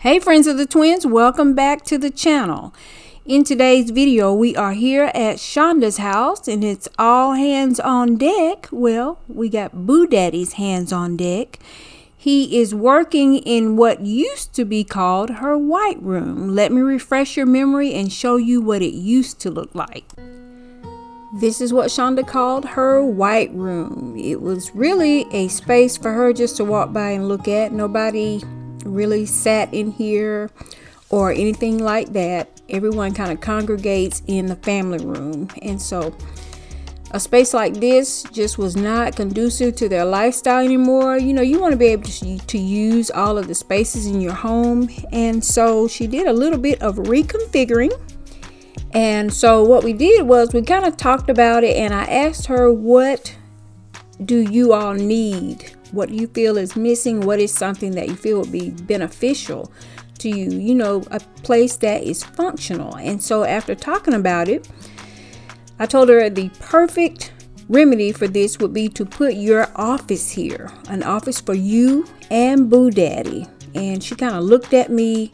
Hey friends of the twins, welcome back to the channel. In today's video we are here at Shonda's house and it's all hands on deck. Well, we got Boo Daddy's hands on deck. He is working in what used to be called her white room. Let me refresh your memory and show you what it used to look like. This is what Shonda called her white room. It was really a space for her just to walk by and look at. Nobody really sat in here or anything like that. Everyone kind of congregates in the family room, and so a space like this just was not conducive to their lifestyle anymore. You know, you want to be able to use all of the spaces in your home, and so she did a little bit of reconfiguring. And so what we did was we kind of talked about it, and I asked her, what do you all need? What do you feel is missing? What is something that you feel would be beneficial to you? You know, a place that is functional. And so after talking about it, I told her the perfect remedy for this would be to put your office here, an office for you and Boo Daddy. And she kind of looked at me.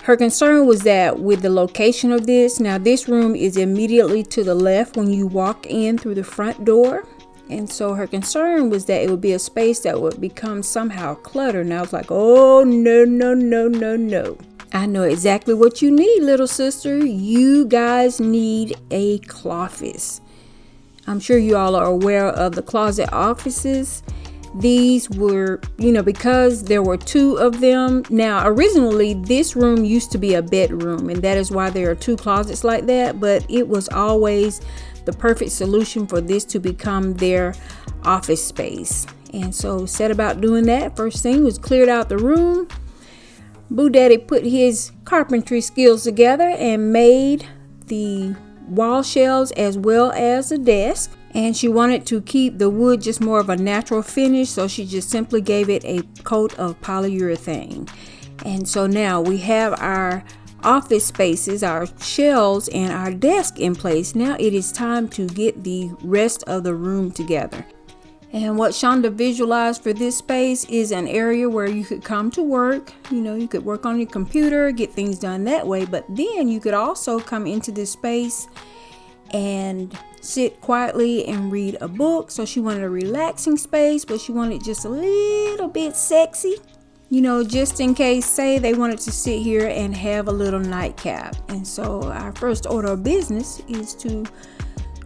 Her concern was that with the location of this, now this room is immediately to the left when you walk in through the front door. And so her concern was that it would be a space that would become somehow cluttered. And I was like, oh, no, no, no, no, no. I know exactly what you need, little sister. You guys need a closet. I'm sure you all are aware of the closet offices. These were, because there were two of them. Now, originally, this room used to be a bedroom, and that is why there are two closets like that. But it was always the perfect solution for this to become their office space. And so set about doing that. First thing was cleared out the room. Boo Daddy put his carpentry skills together and made the wall shelves as well as the desk. And she wanted to keep the wood just more of a natural finish, so she just simply gave it a coat of polyurethane. And so now we have our office spaces, our shelves, and our desk in place. Now it is time to get the rest of the room together. And what Shonda visualized for this space is an area where you could come to work. You could work on your computer, get things done that way, but then you could also come into this space and sit quietly and read a book. So she wanted a relaxing space, but she wanted just a little bit sexy. Just in case, say they wanted to sit here and have a little nightcap. And so our first order of business is to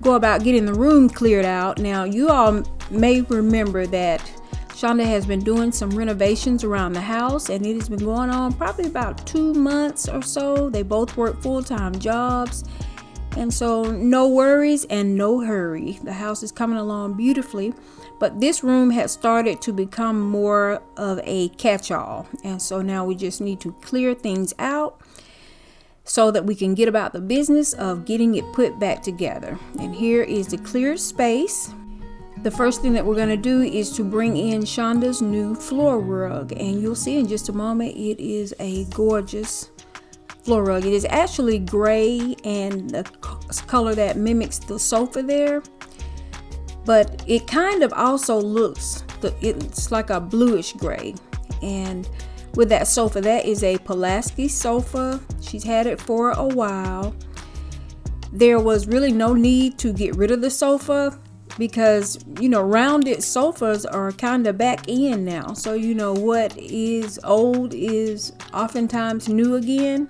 go about getting the room cleared out. Now, you all may remember that Shonda has been doing some renovations around the house, and it has been going on probably about 2 months or so. They both work full-time jobs. And so no worries and no hurry. The house is coming along beautifully. But this room has started to become more of a catch-all. And so now we just need to clear things out so that we can get about the business of getting it put back together. And here is the cleared space. The first thing that we're going to do is to bring in Shonda's new floor rug. And you'll see in just a moment, it is a gorgeous floor rug. It is actually gray and the color that mimics the sofa there. But it kind of also looks, it's like a bluish gray. And with that sofa, that is a Pulaski sofa. She's had it for a while. There was really no need to get rid of the sofa because, rounded sofas are kind of back in now. So, what is old is oftentimes new again.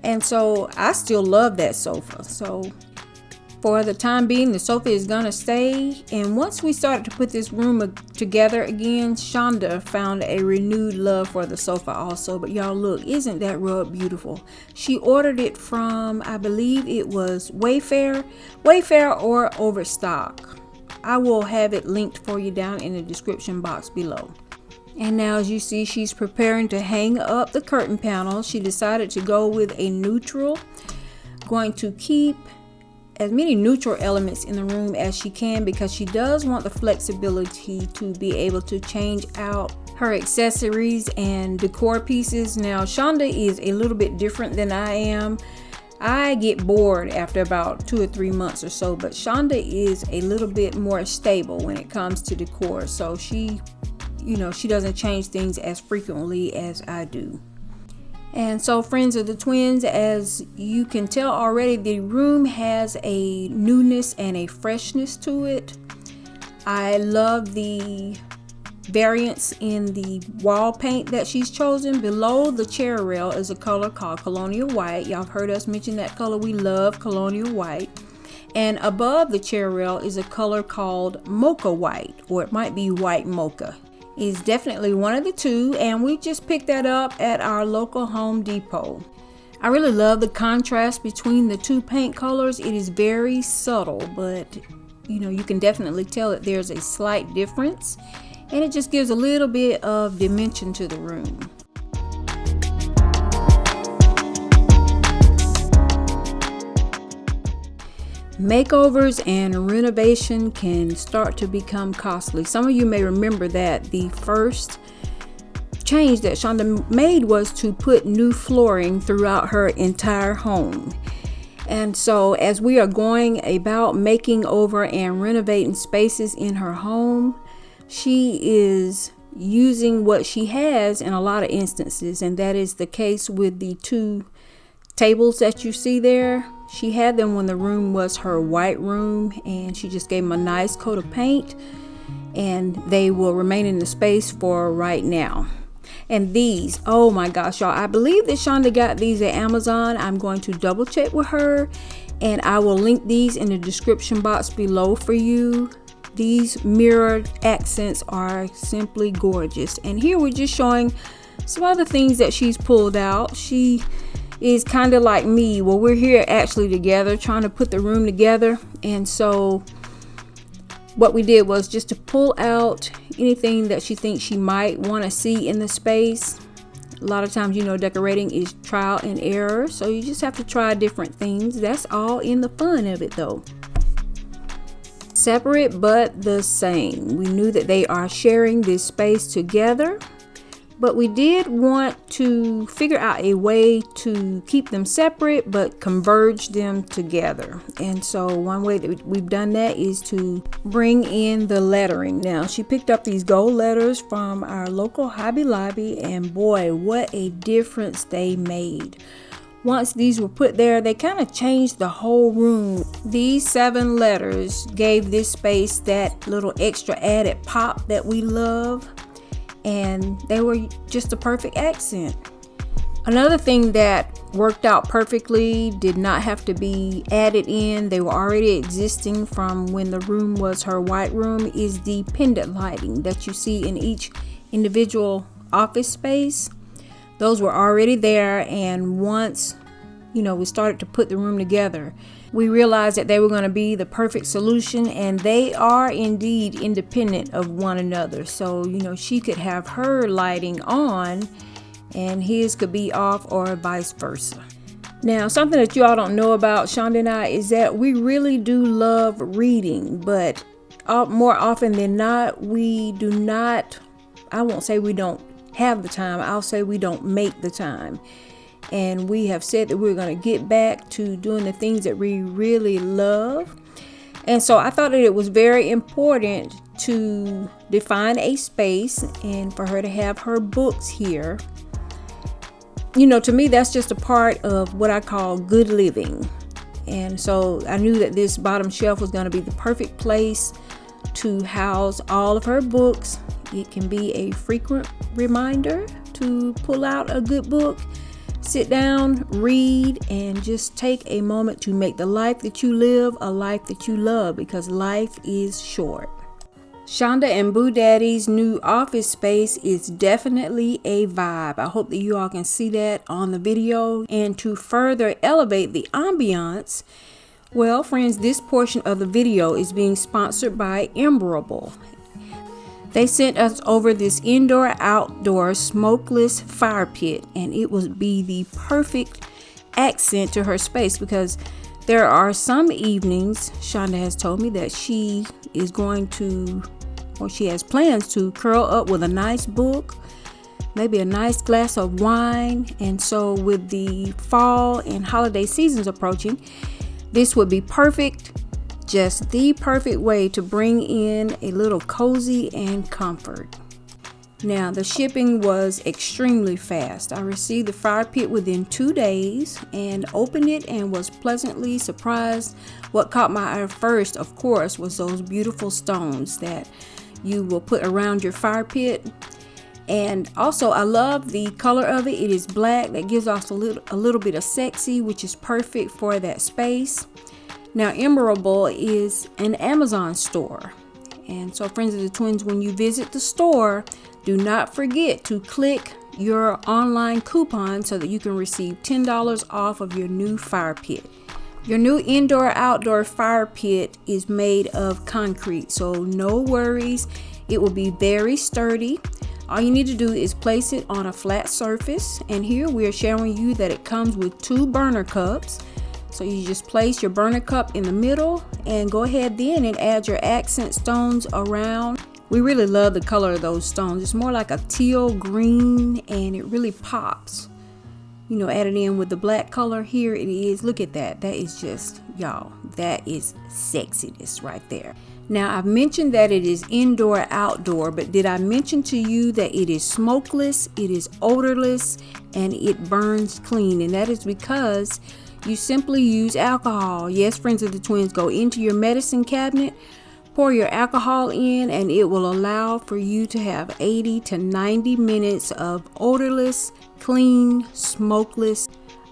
And so I still love that sofa. So for the time being, the sofa is gonna stay. And once we started to put this room together again, Shonda found a renewed love for the sofa also. But y'all look, isn't that rug beautiful? She ordered it from, I believe it was Wayfair or Overstock. I will have it linked for you down in the description box below. And now, as you see, she's preparing to hang up the curtain panel. She decided to go with a neutral, going to keep as many neutral elements in the room as she can because she does want the flexibility to be able to change out her accessories and decor pieces. Now, Shonda is a little bit different than I am. I get bored after about 2 or 3 months or so, but Shonda is a little bit more stable when it comes to decor. So she doesn't change things as frequently as I do. And so, friends of the twins, as you can tell already, the room has a newness and a freshness to it. I love the variants in the wall paint that she's chosen. Below the chair rail is a color called Colonial White. Y'all have heard us mention that color. We love Colonial White. And above the chair rail is a color called Mocha White, or it might be White Mocha. It's definitely one of the two, and we just picked that up at our local Home Depot. I really love the contrast between the two paint colors. It is very subtle, but you can definitely tell that there's a slight difference, and it just gives a little bit of dimension to the room. Makeovers and renovation can start to become costly. Some of you may remember that the first change that Shonda made was to put new flooring throughout her entire home. And so as we are going about making over and renovating spaces in her home, she is using what she has in a lot of instances, and that is the case with the two tables that you see there. She had them when the room was her white room, and she just gave them a nice coat of paint, and they will remain in the space for right now. And these, oh my gosh, y'all, I believe that Shonda got these at Amazon. I'm going to double check with her, and I will link these in the description box below for you. These mirrored accents are simply gorgeous. And here we're just showing some other things that she's pulled out. She is kind of like me. Well, we're here actually together trying to put the room together, and so what we did was just to pull out anything that she thinks she might want to see in the space. A lot of times, decorating is trial and error, so you just have to try different things. That's all in the fun of it, though. Separate but the same. We knew that they are sharing this space together, but we did want to figure out a way to keep them separate but converge them together. And so one way that we've done that is to bring in the lettering. Now, she picked up these gold letters from our local Hobby Lobby, and boy, what a difference they made. Once these were put there, they kind of changed the whole room. These 7 letters gave this space that little extra added pop that we love, and they were just a perfect accent. Another thing that worked out perfectly, did not have to be added in, they were already existing from when the room was her white room, is the pendant lighting that you see in each individual office space. Those were already there, and once we started to put the room together, we realized that they were going to be the perfect solution, and they are indeed independent of one another. So she could have her lighting on and his could be off, or vice versa. Now, something that you all don't know about Shonda and I is that we really do love reading, but more often than not, we do not, I won't say we don't have the time, I'll say we don't make the time. And we have said that we're going to get back to doing the things that we really love. And so I thought that it was very important to define a space and for her to have her books here. To me, that's just a part of what I call good living. And so I knew that this bottom shelf was going to be the perfect place to house all of her books. It can be a frequent reminder to pull out a good book, sit down, read, and just take a moment to make the life that you live a life that you love, because life is short. Shonda and Boo Daddy's new office space is definitely a vibe. I hope that you all can see that on the video. And to further elevate the ambiance, well, friends, this portion of the video is being sponsored by Emerald. They sent us over this indoor-outdoor smokeless fire pit, and it would be the perfect accent to her space, because there are some evenings, Shonda has told me, that she is going to, or she has plans to, curl up with a nice book, maybe a nice glass of wine. And so with the fall and holiday seasons approaching, this would be perfect. Just the perfect way to bring in a little cozy and comfort. Now, the shipping was extremely fast. I received the fire pit within 2 days and opened it and was pleasantly surprised. What caught my eye first, of course, was those beautiful stones that you will put around your fire pit. And also, I love the color of it. It is black. That gives off a little bit of sexy, which is perfect for that space. Now, Emerald is an Amazon store. And so, friends of the twins, when you visit the store, do not forget to click your online coupon so that you can receive $10 off of your new fire pit. Your new indoor-outdoor fire pit is made of concrete, so no worries. It will be very sturdy. All you need to do is place it on a flat surface. And here we are showing you that it comes with 2 burner cups. So you just place your burner cup in the middle and go ahead then and add your accent stones around. We really love the color of those stones. It's more like a teal green and it really pops. You know, add it in with the black color. Here it is. Look at that. That is just, y'all, that is sexiness right there. Now, I've mentioned that it is indoor outdoor, but did I mention to you that it is smokeless, it is odorless, and it burns clean? And that is because you simply use alcohol. Yes, friends of the twins, go into your medicine cabinet, pour your alcohol in, and it will allow for you to have 80 to 90 minutes of odorless, clean, smokeless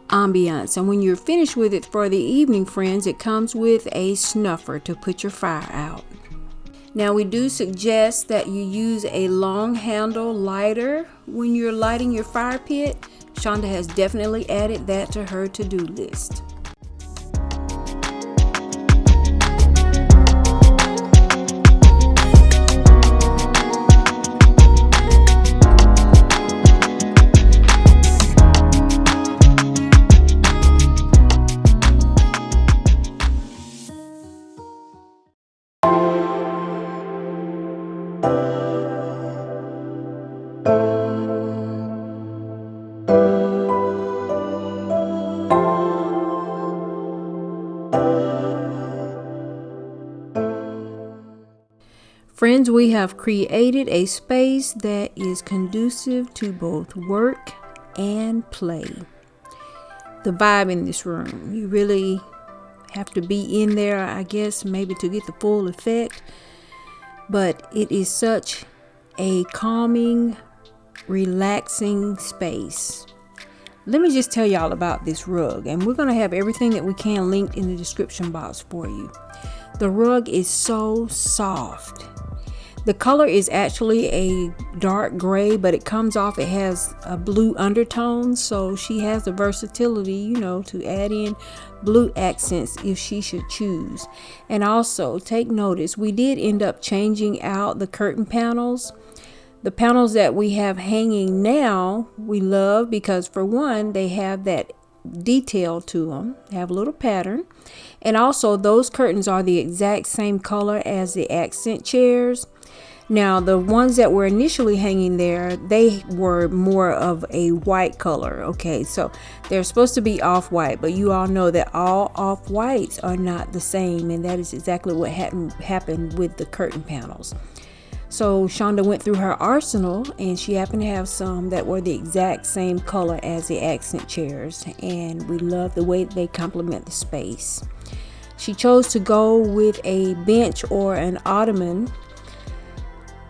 ambiance. And when you're finished with it for the evening, friends, it comes with a snuffer to put your fire out. Now, we do suggest that you use a long handle lighter when you're lighting your fire pit. Shonda has definitely added that to her to-do list. Friends, we have created a space that is conducive to both work and play. The vibe in this room, you really have to be in there, I guess, maybe to get the full effect. But it is such a calming, relaxing space. Let me just tell y'all about this rug, and we're going to have everything that we can linked in the description box for you. The rug is so soft. The color is actually a dark gray, but it comes off, it has a blue undertone, so she has the versatility, you know, to add in blue accents if she should choose. And also, take notice, we did end up changing out the curtain panels. The panels that we have hanging now, we love because, for one, they have that detail to them, have a little pattern. And also, those curtains are the exact same color as the accent chairs. Now, the ones that were initially hanging there, they were more of a white color. Okay, so they're supposed to be off-white, but you all know that all off-whites are not the same, and that is exactly what happened with the curtain panels. So Shonda went through her arsenal, and she happened to have some that were the exact same color as the accent chairs, and we love the way they complement the space. She chose to go with a bench or an ottoman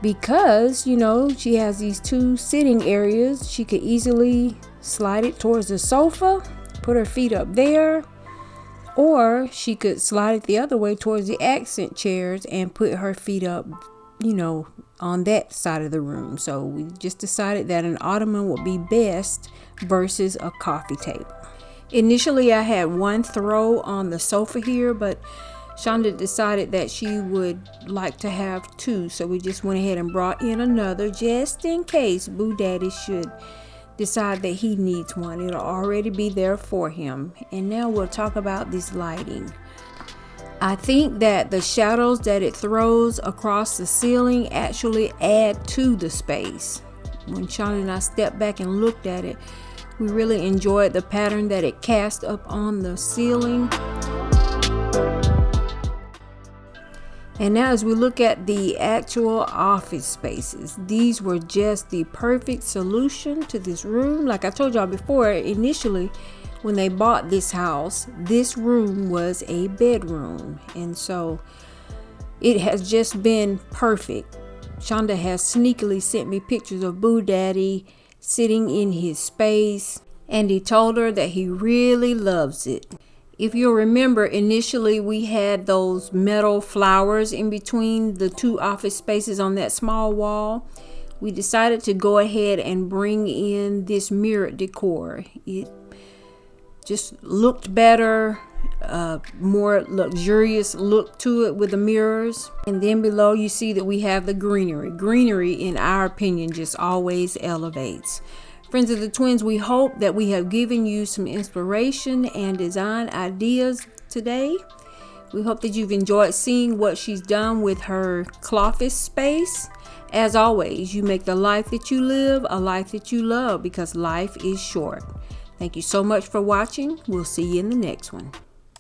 because, you know, she has these 2 sitting areas. She could easily slide it towards the sofa, put her feet up there, or she could slide it the other way towards the accent chairs and put her feet up, you know, on that side of the room. So we just decided that an ottoman would be best versus a coffee table. Initially, I had 1 throw on the sofa here, but Shonda decided that she would like to have 2, so we just went ahead and brought in another just in case Boo Daddy should decide that he needs one. It'll already be there for him. And now we'll talk about this lighting. I think that the shadows that it throws across the ceiling actually add to the space. When Shonda and I stepped back and looked at it, we really enjoyed the pattern that it cast up on the ceiling. And now as we look at the actual office spaces, these were just the perfect solution to this room. Like I told y'all before, initially when they bought this house, this room was a bedroom. And so it has just been perfect. Shonda has sneakily sent me pictures of Boo Daddy sitting in his space, and he told her that he really loves it. If you'll remember, initially we had those metal flowers in between the two office spaces on that small wall. We decided to go ahead and bring in this mirrored decor. It just looked better, more luxurious look to it with the mirrors. And then below you see that we have the greenery. Greenery, in our opinion, just always elevates. Friends of the Twins, we hope that we have given you some inspiration and design ideas today. We hope that you've enjoyed seeing what she's done with her cloffice space. As always, you make the life that you live a life that you love, because life is short. Thank you so much for watching. We'll see you in the next one.